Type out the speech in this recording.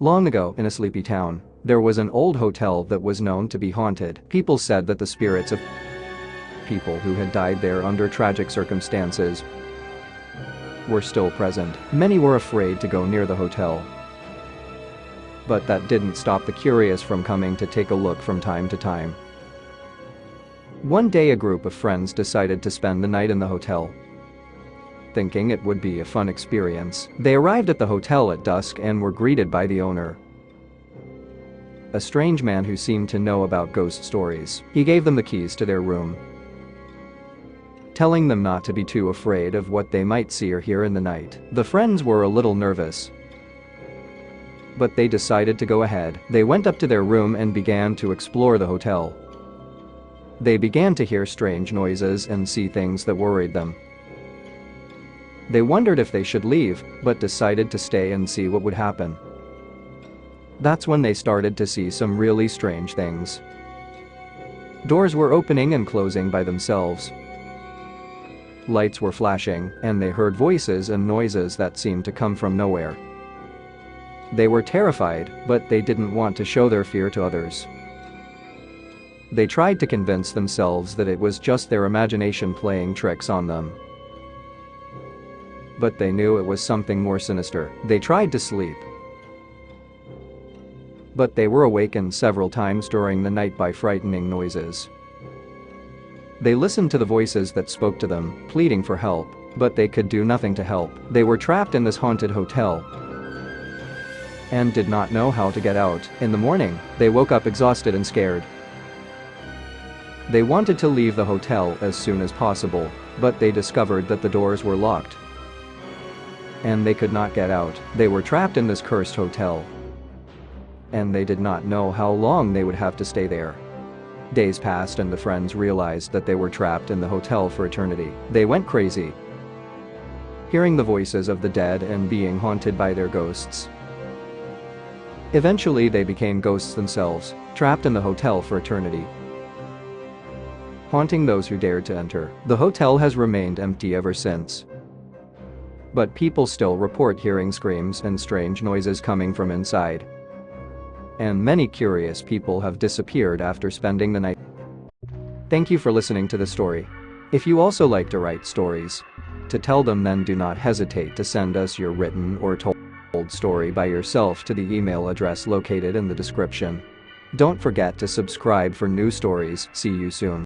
Long ago, in a sleepy town, there was an old hotel that was known to be haunted. People said that the spirits of people who had died there under tragic circumstances were still present. Many were afraid to go near the hotel. But that didn't stop the curious from coming to take a look from time to time. One day a group of friends decided to spend the night in the hotel, thinking it would be a fun experience. They arrived at the hotel at dusk and were greeted by the owner, a strange man who seemed to know about ghost stories. He gave them the keys to their room, telling them not to be too afraid of what they might see or hear in the night. The friends were a little nervous, but they decided to go ahead. They went up to their room and began to explore the hotel. They began to hear strange noises and see things that worried them. They wondered if they should leave, but decided to stay and see what would happen. That's when they started to see some really strange things. Doors were opening and closing by themselves. Lights were flashing, and they heard voices and noises that seemed to come from nowhere. They were terrified, but they didn't want to show their fear to others. They tried to convince themselves that it was just their imagination playing tricks on them. But they knew it was something more sinister. They tried to sleep, but they were awakened several times during the night by frightening noises. They listened to the voices that spoke to them, pleading for help, but they could do nothing to help. They were trapped in this haunted hotel and did not know how to get out. In the morning, they woke up exhausted and scared. They wanted to leave the hotel as soon as possible, but they discovered that the doors were locked and they could not get out. They were trapped in this cursed hotel, and they did not know how long they would have to stay there. Days passed and the friends realized that they were trapped in the hotel for eternity. They went crazy, hearing the voices of the dead and being haunted by their ghosts. Eventually they became ghosts themselves, trapped in the hotel for eternity, haunting those who dared to enter. The hotel has remained empty ever since, but people still report hearing screams and strange noises coming from inside. And many curious people have disappeared after spending the night. Thank you for listening to the story. If you also like to write stories to tell them, then do not hesitate to send us your written or told story by yourself to the email address located in the description. Don't forget to subscribe for new stories. See you soon.